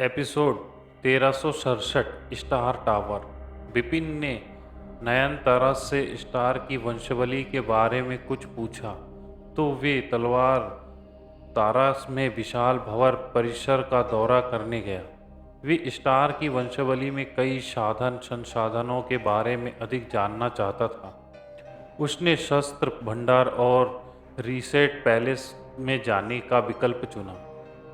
Episode 1367 star tower. Vipin ने नयनतारा से star की वंशावली के बारे में कुछ पूछा तो वे तलवार तारा में विशाल भंवर परिसर का दौरा करने गया। वे स्टार की वंशावली में कई साधन संसाधनों के बारे में अधिक जानना चाहता था। उसने शस्त्र भंडार और रीसेट पैलेस में जाने का विकल्प चुना,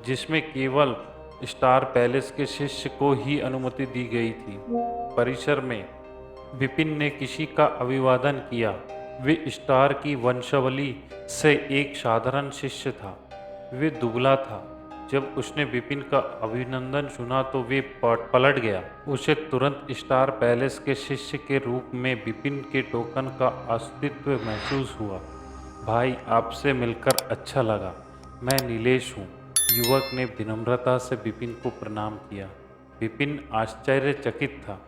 जिसमें केवल स्टार पैलेस के शिष्य को ही अनुमति दी गई थी। परिसर में विपिन ने किसी का अभिवादन किया। वे स्टार की वंशावली से एक साधारण शिष्य था। वे दुबला था। जब उसने विपिन का अभिनंदन सुना तो वे पलट गया। उसे तुरंत स्टार पैलेस के शिष्य के रूप में विपिन के टोकन का अस्तित्व महसूस हुआ। भाई, आपसे मिलकर अच्छा लगा। मैं नीलेश हूँ। युवक ने विनम्रता से विपिन को प्रणाम किया। विपिन आश्चर्यचकित था।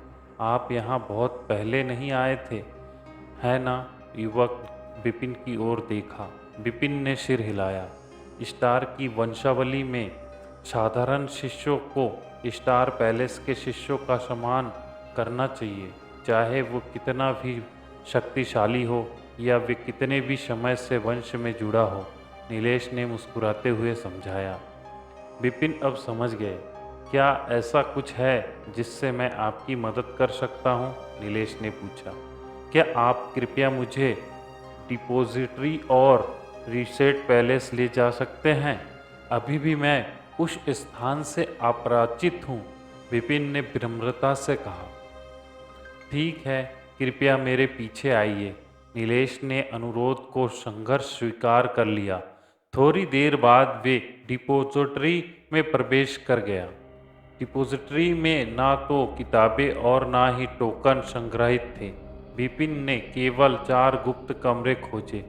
आप यहाँ बहुत पहले नहीं आए थे, है ना? युवक विपिन की ओर देखा। विपिन ने सिर हिलाया। स्टार की वंशावली में साधारण शिष्यों को स्टार पैलेस के शिष्यों का सम्मान करना चाहिए, चाहे वो कितना भी शक्तिशाली हो या वे कितने भी समय से वंश में जुड़ा हो, नीलेश ने मुस्कुराते हुए समझाया। विपिन अब समझ गए। क्या ऐसा कुछ है जिससे मैं आपकी मदद कर सकता हूँ? नीलेश ने पूछा। क्या आप कृपया मुझे डिपॉजिटरी और रीसेट पैलेस ले जा सकते हैं? अभी भी मैं उस स्थान से अपरिचित हूँ, विपिन ने विनम्रता से कहा। ठीक है, कृपया मेरे पीछे आइए। नीलेश ने अनुरोध को संघर्ष स्वीकार कर लिया। थोड़ी देर बाद वे डिपॉजिटरी में प्रवेश कर गया। डिपॉजिटरी में ना तो किताबें और ना ही टोकन संग्रहित थे। विपिन ने केवल 4 गुप्त कमरे खोजे।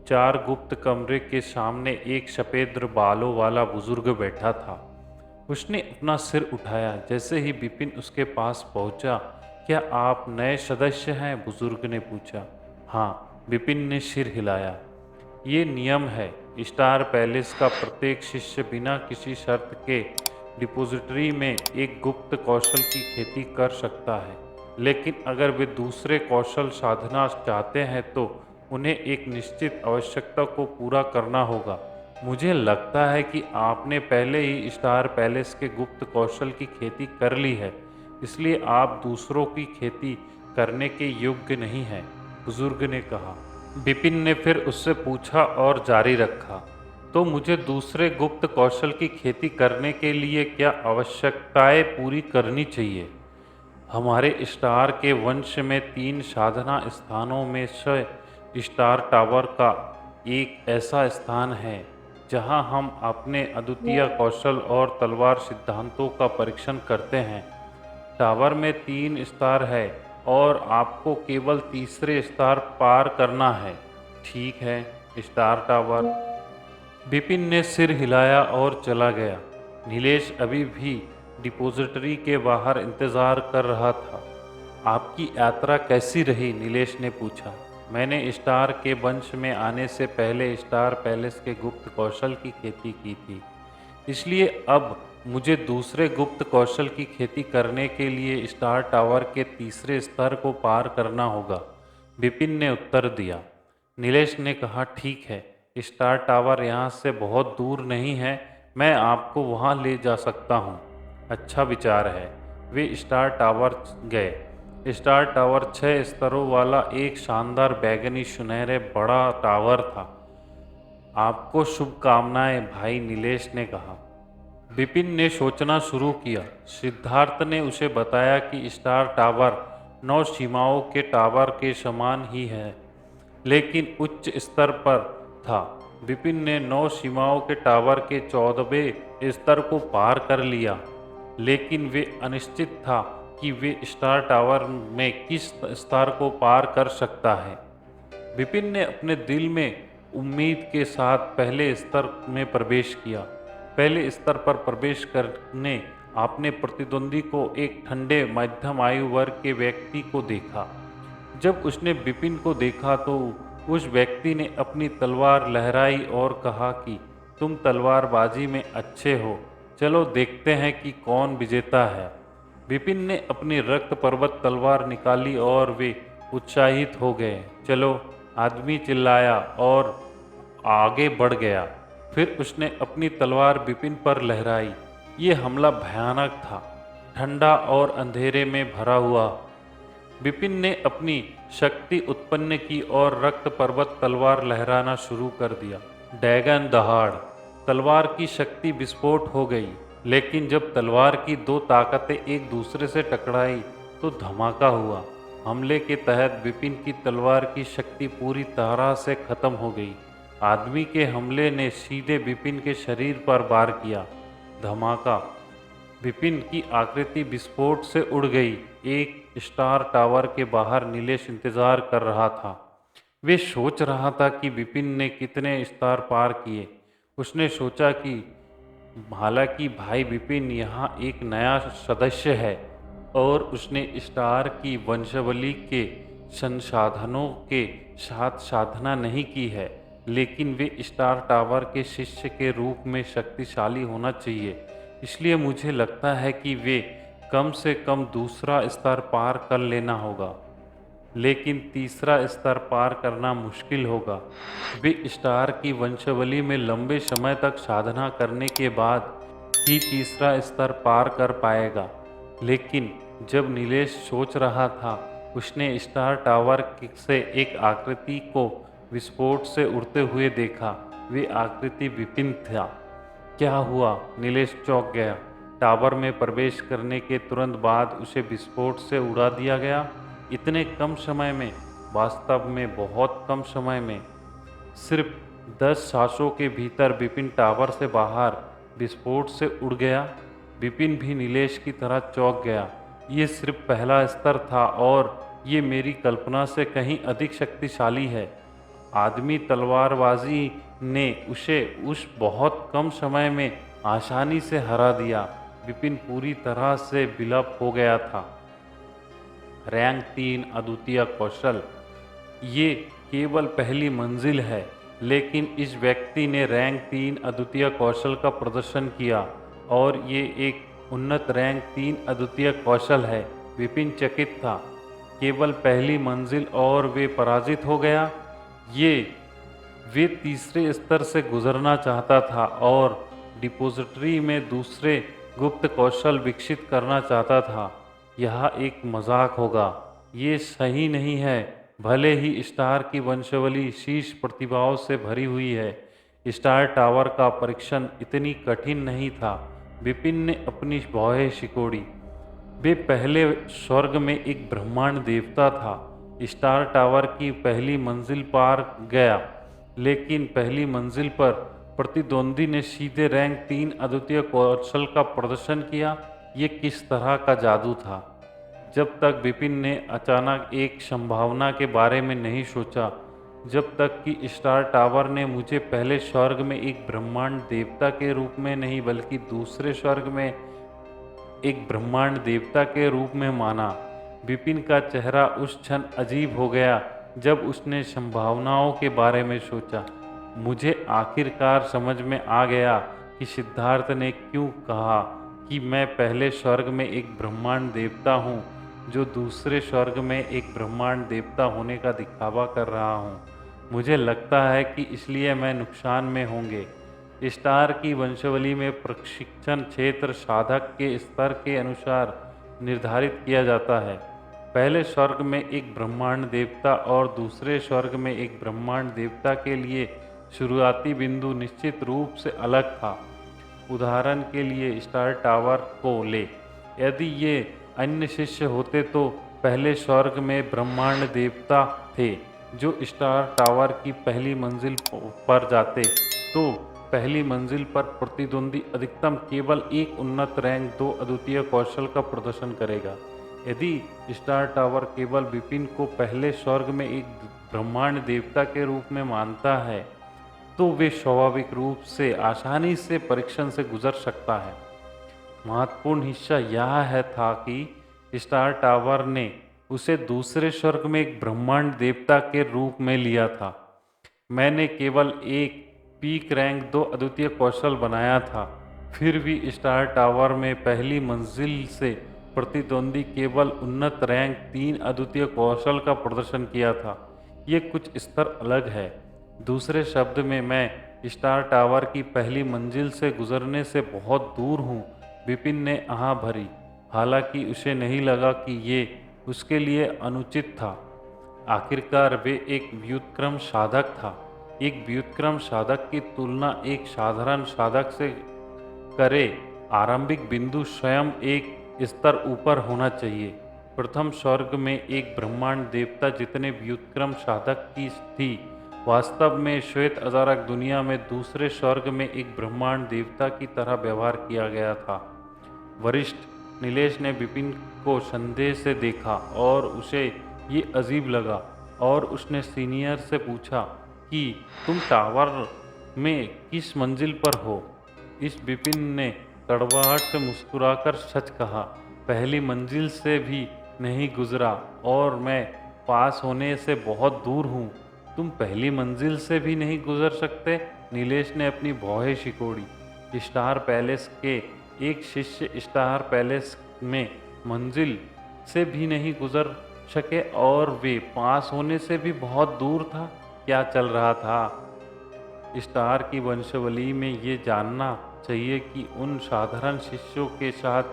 4 गुप्त कमरे के सामने एक सफ़ेद बालों वाला बुजुर्ग बैठा था। उसने अपना सिर उठाया। जैसे ही विपिन उसके पास पहुंचा, क्या आप नए सदस्य हैं? बुजुर्ग ने पूछा। हाँ, विपिन ने सिर हिलाया। ये नियम है, स्टार पैलेस का प्रत्येक शिष्य बिना किसी शर्त के डिपॉजिटरी में एक गुप्त कौशल की खेती कर सकता है, लेकिन अगर वे दूसरे कौशल साधना चाहते हैं तो उन्हें एक निश्चित आवश्यकता को पूरा करना होगा। मुझे लगता है कि आपने पहले ही स्टार पैलेस के गुप्त कौशल की खेती कर ली है, इसलिए आप दूसरों की खेती करने के योग्य नहीं हैं, बुजुर्ग ने कहा। विपिन ने फिर उससे पूछा और जारी रखा, तो मुझे दूसरे गुप्त कौशल की खेती करने के लिए क्या आवश्यकताएं पूरी करनी चाहिए? हमारे स्टार के वंश में 3 साधना स्थानों में से स्टार टावर का एक ऐसा स्थान है जहां हम अपने अद्वितीय कौशल और तलवार सिद्धांतों का परीक्षण करते हैं। टावर में 3 स्तर है और आपको केवल तीसरे स्तर पार करना है। ठीक है, स्टार टावर। विपिन ने सिर हिलाया और चला गया। नीलेश अभी भी डिपॉजिटरी के बाहर इंतजार कर रहा था। आपकी यात्रा कैसी रही? नीलेश ने पूछा। मैंने स्टार के वंश में आने से पहले स्टार पैलेस के गुप्त कौशल की खेती की थी, इसलिए अब मुझे दूसरे गुप्त कौशल की खेती करने के लिए स्टार टावर के तीसरे स्तर को पार करना होगा, विपिन ने उत्तर दिया। नीलेश ने कहा, ठीक है, स्टार टावर यहाँ से बहुत दूर नहीं है, मैं आपको वहाँ ले जा सकता हूँ। अच्छा विचार है। वे स्टार टावर गए। स्टार टावर 6 स्तरों वाला एक शानदार बैगनी सुनहरे बड़ा टावर था। आपको शुभकामनाएं भाई, नीलेश ने कहा। विपिन ने सोचना शुरू किया। सिद्धार्थ ने उसे बताया कि स्टार टावर 9 सीमाओं के टावर के समान ही है, लेकिन उच्च स्तर पर था। विपिन ने 9 सीमाओं के टावर के 14वें स्तर को पार कर लिया, लेकिन वे अनिश्चित था कि वे स्टार टावर में किस स्तर को पार कर सकता है। विपिन ने अपने दिल में उम्मीद के साथ पहले स्तर में प्रवेश किया। पहले स्तर पर प्रवेश करने आपने प्रतिद्वंदी को एक ठंडे मध्यम आयु वर्ग के व्यक्ति को देखा। जब उसने विपिन को देखा तो उस व्यक्ति ने अपनी तलवार लहराई और कहा कि तुम तलवारबाजी में अच्छे हो, चलो देखते हैं कि कौन विजेता है। विपिन ने अपनी रक्त पर्वत तलवार निकाली और वे उत्साहित हो गए। चलो, आदमी चिल्लाया और आगे बढ़ गया। फिर उसने अपनी तलवार विपिन पर लहराई। ये हमला भयानक था, ठंडा और अंधेरे में भरा हुआ। विपिन ने अपनी शक्ति उत्पन्न की और रक्त पर्वत तलवार लहराना शुरू कर दिया। डैगन दहाड़, तलवार की शक्ति विस्फोट हो गई। लेकिन जब तलवार की दो ताकतें एक दूसरे से टकराई तो धमाका हुआ। हमले के तहत विपिन की तलवार की शक्ति पूरी तरह से खत्म हो गई। आदमी के हमले ने सीधे विपिन के शरीर पर वार किया। धमाका, विपिन की आकृति विस्फोट से उड़ गई। एक स्टार टावर के बाहर नीलेश इंतजार कर रहा था। वे सोच रहा था कि विपिन ने कितने स्टार पार किए। उसने सोचा कि हालांकि भाई विपिन यहाँ एक नया सदस्य है और उसने स्टार की वंशावली के संसाधनों के साथ साधना नहीं की है, लेकिन वे स्टार टावर के शिष्य के रूप में शक्तिशाली होना चाहिए। इसलिए मुझे लगता है कि वे कम से कम दूसरा स्तर पार कर लेना होगा, लेकिन तीसरा स्तर पार करना मुश्किल होगा। वे स्टार की वंशावली में लंबे समय तक साधना करने के बाद ही तीसरा स्तर पार कर पाएगा। लेकिन जब नीलेश सोच रहा था, उसने स्टार टावर से एक आकृति को विस्फोट से उड़ते हुए देखा। वे आकृति विपिन था। क्या हुआ? नीलेश चौंक गया। टावर में प्रवेश करने के तुरंत बाद उसे विस्फोट से उड़ा दिया गया। इतने कम समय में, वास्तव में बहुत कम समय में, सिर्फ 10 सांसों के भीतर विपिन टावर से बाहर विस्फोट से उड़ गया। विपिन भी नीलेश की तरह चौंक गया। ये सिर्फ पहला स्तर था और ये मेरी कल्पना से कहीं अधिक शक्तिशाली है। आदमी तलवारबाजी ने उसे उस बहुत कम समय में आसानी से हरा दिया। विपिन पूरी तरह से विलुप्त हो गया था। रैंक 3 अद्वितीय कौशल। ये केवल पहली मंजिल है, लेकिन इस व्यक्ति ने रैंक 3 अद्वितीय कौशल का प्रदर्शन किया और ये एक उन्नत रैंक 3 अद्वितीय कौशल है। विपिन चकित था। केवल पहली मंजिल और वे पराजित हो गया। वे तीसरे स्तर से गुजरना चाहता था और डिपॉजिटरी में दूसरे गुप्त कौशल विकसित करना चाहता था। यह एक मजाक होगा। ये सही नहीं है। भले ही स्टार की वंशावली शीर्ष प्रतिभाओं से भरी हुई है, स्टार टावर का परीक्षण इतनी कठिन नहीं था। विपिन ने अपनी भौहें सिकोड़ी। वे पहले स्वर्ग में एक ब्रह्मांड देवता था। स्टार टावर की पहली मंजिल पार गया, लेकिन पहली मंजिल पर प्रतिद्वंदी ने सीधे रैंक 3 अद्वितीय कौशल का प्रदर्शन किया। ये किस तरह का जादू था? जब तक विपिन ने अचानक एक संभावना के बारे में नहीं सोचा, जब तक कि स्टार टावर ने मुझे पहले स्वर्ग में एक ब्रह्मांड देवता के रूप में नहीं, बल्कि दूसरे स्वर्ग में एक ब्रह्मांड देवता के रूप में माना। विपिन का चेहरा उस क्षण अजीब हो गया जब उसने संभावनाओं के बारे में सोचा। मुझे आखिरकार समझ में आ गया कि सिद्धार्थ ने क्यों कहा कि मैं पहले स्वर्ग में एक ब्रह्मांड देवता हूँ, जो दूसरे स्वर्ग में एक ब्रह्मांड देवता होने का दिखावा कर रहा हूँ। मुझे लगता है कि इसलिए मैं नुकसान में होंगे। स्टार की वंशावली में प्रशिक्षण क्षेत्र साधक के स्तर के अनुसार निर्धारित किया जाता है। पहले स्वर्ग में एक ब्रह्मांड देवता और दूसरे स्वर्ग में एक ब्रह्मांड देवता के लिए शुरुआती बिंदु निश्चित रूप से अलग था। उदाहरण के लिए स्टार टावर को ले। यदि ये अन्य शिष्य होते तो पहले स्वर्ग में ब्रह्मांड देवता थे जो स्टार टावर की पहली मंजिल पर जाते, तो पहली मंजिल पर प्रतिद्वंदी अधिकतम केवल एक उन्नत रैंक 2 अद्वितीय कौशल का प्रदर्शन करेगा। यदि स्टार टावर केवल विपिन को पहले स्वर्ग में एक ब्रह्मांड देवता के रूप में मानता है, तो वे स्वाभाविक रूप से आसानी से परीक्षण से गुजर सकता है। महत्वपूर्ण हिस्सा यह है था कि स्टार टावर ने उसे दूसरे स्वर्ग में एक ब्रह्मांड देवता के रूप में लिया था। मैंने केवल एक पीक रैंक 2 अद्वितीय कौशल बनाया था। फिर भी स्टार टावर में पहली मंजिल से प्रतिद्वंदी केवल उन्नत रैंक 3 अद्वितीय कौशल का प्रदर्शन किया था। ये कुछ स्तर अलग है। दूसरे शब्द में मैं स्टार टावर की पहली मंजिल से गुजरने से बहुत दूर हूँ। विपिन ने आह भरी, हालांकि उसे नहीं लगा कि ये उसके लिए अनुचित था। आखिरकार वे एक व्युत्क्रम साधक था। एक व्युत्क्रम साधक की तुलना एक साधारण साधक से करे। आरंभिक बिंदु स्वयं एक स्तर ऊपर होना चाहिए। प्रथम स्वर्ग में एक ब्रह्मांड देवता जितने व्युत्क्रम साधक की थी, वास्तव में श्वेत अजारक दुनिया में दूसरे स्वर्ग में एक ब्रह्मांड देवता की तरह व्यवहार किया गया था। वरिष्ठ नीलेश ने विपिन को संदेह से देखा और उसे ये अजीब लगा, और उसने सीनियर से पूछा कि तुम टावर में किस मंजिल पर हो। इस विपिन ने कड़वाहट से मुस्कुराकर सच कहा, पहली मंजिल से भी नहीं गुजरा और मैं पास होने से बहुत दूर हूँ। तुम पहली मंजिल से भी नहीं गुजर सकते? नीलेश ने अपनी भौहें सिकोड़ी। स्टार पैलेस के एक शिष्य स्टार पैलेस में मंजिल से भी नहीं गुजर सके और वे पास होने से भी बहुत दूर था। क्या चल रहा था? स्टार की वंशावली में ये जानना चाहिए कि उन साधारण शिष्यों के साथ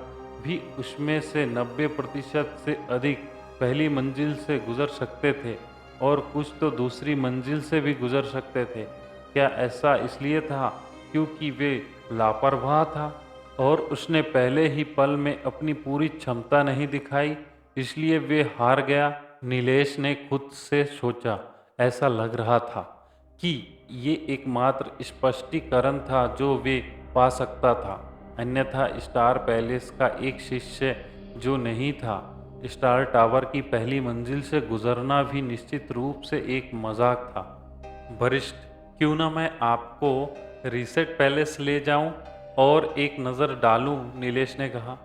भी उसमें से 90% से अधिक पहली मंजिल से गुजर सकते थे और कुछ तो दूसरी मंजिल से भी गुजर सकते थे। क्या ऐसा इसलिए था क्योंकि वे लापरवाह था और उसने पहले ही पल में अपनी पूरी क्षमता नहीं दिखाई, इसलिए वे हार गया? नीलेश ने खुद से सोचा। ऐसा लग रहा था कि ये एकमात्र स्पष्टीकरण था जो वे पा सकता था, अन्यथा स्टार पैलेस का एक शिष्य जो नहीं था, स्टार टावर की पहली मंजिल से गुजरना भी निश्चित रूप से एक मजाक था। वरिष्ठ, क्यों ना मैं आपको रीसेट पैलेस ले जाऊं और एक नज़र डालूं? नीलेश ने कहा।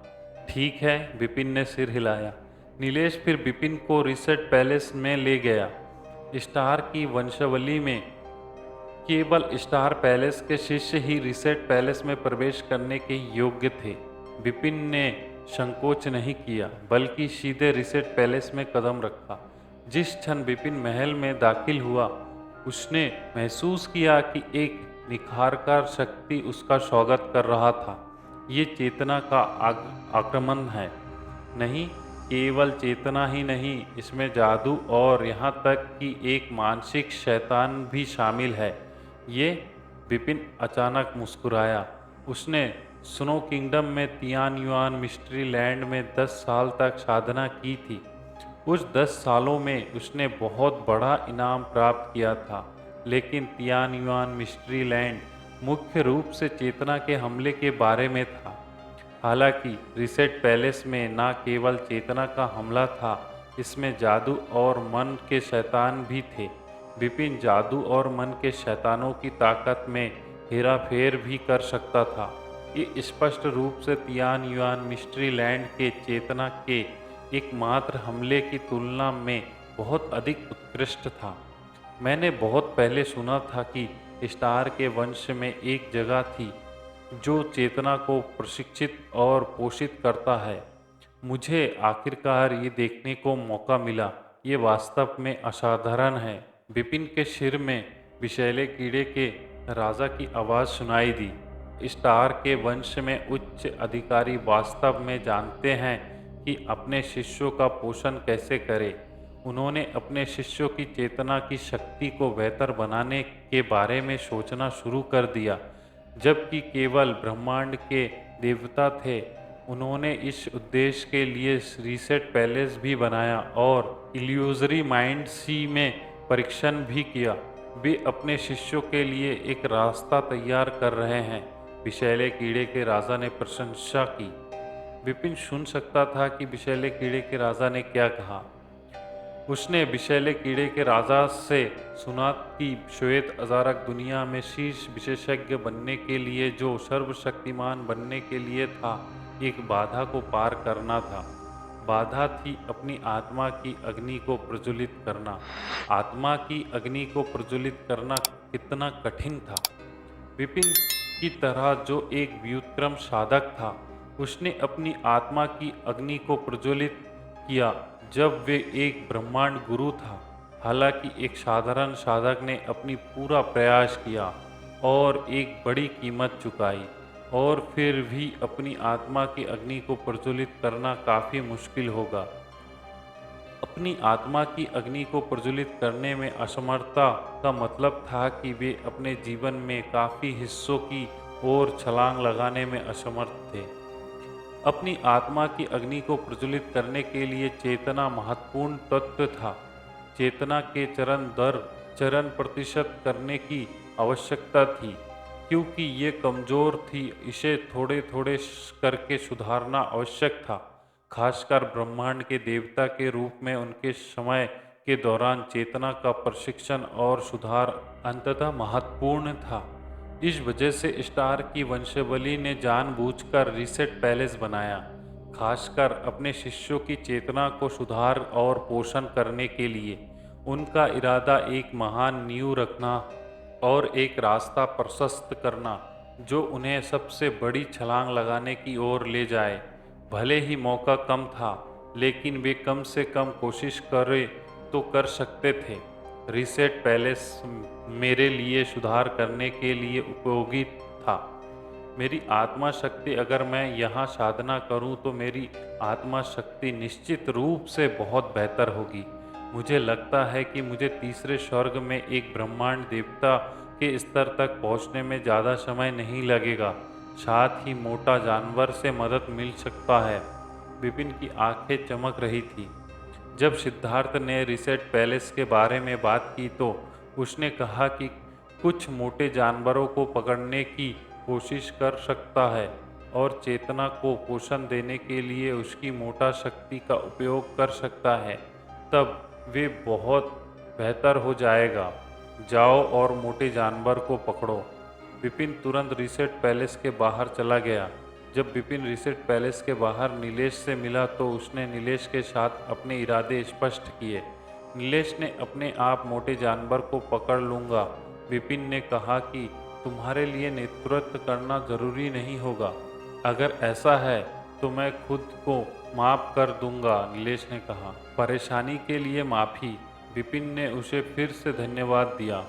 ठीक है, विपिन ने सिर हिलाया। नीलेश फिर विपिन को रीसेट पैलेस में ले गया। स्टार की वंशावली में केवल स्टार पैलेस के शिष्य ही रीसेट पैलेस में प्रवेश करने के योग्य थे। विपिन ने संकोच नहीं किया, बल्कि सीधे रीसेट पैलेस में कदम रखा। जिस क्षण विपिन महल में दाखिल हुआ, उसने महसूस किया कि एक निखारकर शक्ति उसका स्वागत कर रहा था। ये चेतना का आक्रमण है। नहीं, केवल चेतना ही नहीं, इसमें जादू और यहाँ तक कि एक मानसिक शैतान भी शामिल है। ये? विपिन अचानक मुस्कुराया। उसने स्नो किंगडम में तियान युआन मिस्ट्री लैंड में 10 साल तक साधना की थी। उस 10 सालों में उसने बहुत बड़ा इनाम प्राप्त किया था, लेकिन तियान युआन मिस्ट्री लैंड मुख्य रूप से चेतना के हमले के बारे में था। हालांकि रीसेट पैलेस में न केवल चेतना का हमला था, इसमें जादू और मन के शैतान भी थे। विपिन जादू और मन के शैतानों की ताकत में हेराफेर भी कर सकता था। ये स्पष्ट रूप से तियान युआन मिस्ट्री लैंड के चेतना के एकमात्र हमले की तुलना में बहुत अधिक उत्कृष्ट था। मैंने बहुत पहले सुना था कि स्टार के वंश में एक जगह थी जो चेतना को प्रशिक्षित और पोषित करता है। मुझे आखिरकार ये देखने को मौका मिला। ये वास्तव में असाधारण है। विपिन के सिर में विषैले कीड़े के राजा की आवाज़ सुनाई दी। स्टार के वंश में उच्च अधिकारी वास्तव में जानते हैं कि अपने शिष्यों का पोषण कैसे करें। उन्होंने अपने शिष्यों की चेतना की शक्ति को बेहतर बनाने के बारे में सोचना शुरू कर दिया। जबकि केवल ब्रह्मांड के देवता थे, उन्होंने इस उद्देश्य के लिए रीसेट पैलेस भी बनाया और इल्यूजरी माइंड सी में परीक्षण भी किया। वे अपने शिष्यों के लिए एक रास्ता तैयार कर रहे हैं। विषैले कीड़े के राजा ने प्रशंसा की। विपिन सुन सकता था कि विषैले कीड़े के राजा ने क्या कहा। उसने विषैले कीड़े के राजा से सुना कि श्वेत अजारक दुनिया में शीर्ष विशेषज्ञ बनने के लिए जो सर्वशक्तिमान बनने के लिए था, एक बाधा को पार करना था। बाधा थी अपनी आत्मा की अग्नि को प्रज्वलित करना। आत्मा की अग्नि को प्रज्वलित करना कितना कठिन था। विपिन की तरह जो एक व्युत्क्रम साधक था, उसने अपनी आत्मा की अग्नि को प्रज्वलित किया जब वे एक ब्रह्मांड गुरु था। हालांकि एक साधारण साधक ने अपनी पूरा प्रयास किया और एक बड़ी कीमत चुकाई, और फिर भी अपनी आत्मा की अग्नि को प्रज्वलित करना काफ़ी मुश्किल होगा। अपनी आत्मा की अग्नि को प्रज्वलित करने में असमर्थता का मतलब था कि वे अपने जीवन में काफ़ी हिस्सों की ओर छलांग लगाने में असमर्थ थे। अपनी आत्मा की अग्नि को प्रज्वलित करने के लिए चेतना महत्वपूर्ण तत्व था। चेतना के चरण दर चरण प्रतिशत करने की आवश्यकता थी, क्योंकि ये कमज़ोर थी। इसे थोड़े थोड़े करके सुधारना आवश्यक था। खासकर ब्रह्मांड के देवता के रूप में उनके समय के दौरान चेतना का प्रशिक्षण और सुधार अंततः महत्वपूर्ण था। इस वजह से स्टार की वंशावली ने जानबूझकर रीसेट पैलेस बनाया, खासकर अपने शिष्यों की चेतना को सुधार और पोषण करने के लिए। उनका इरादा एक महान नींव रखना और एक रास्ता प्रशस्त करना जो उन्हें सबसे बड़ी छलांग लगाने की ओर ले जाए। भले ही मौका कम था, लेकिन वे कम से कम कोशिश करें तो कर सकते थे। रीसेट पैलेस मेरे लिए सुधार करने के लिए उपयोगी था। मेरी आत्मा शक्ति, अगर मैं यहाँ साधना करूँ तो मेरी आत्मा शक्ति निश्चित रूप से बहुत बेहतर होगी। मुझे लगता है कि मुझे तीसरे स्वर्ग में एक ब्रह्मांड देवता के स्तर तक पहुँचने में ज़्यादा समय नहीं लगेगा। साथ ही मोटा जानवर से मदद मिल सकता है। विपिन की आंखें चमक रही थी। जब सिद्धार्थ ने रीसेट पैलेस के बारे में बात की तो उसने कहा कि कुछ मोटे जानवरों को पकड़ने की कोशिश कर सकता है और चेतना को पोषण देने के लिए उसकी मोटा शक्ति का उपयोग कर सकता है। तब वे बहुत बेहतर हो जाएगा। जाओ और मोटे जानवर को पकड़ो। विपिन तुरंत रीसेट पैलेस के बाहर चला गया। जब विपिन रीसेट पैलेस के बाहर नीलेश से मिला तो उसने नीलेश के साथ अपने इरादे स्पष्ट किए। नीलेश ने अपने आप मोटे जानवर को पकड़ लूँगा। विपिन ने कहा कि तुम्हारे लिए नेतृत्व करना जरूरी नहीं होगा। अगर ऐसा है तो मैं खुद को माफ़ कर दूंगा, नीलेश ने कहा। परेशानी के लिए माफ़ी। विपिन ने उसे फिर से धन्यवाद दिया।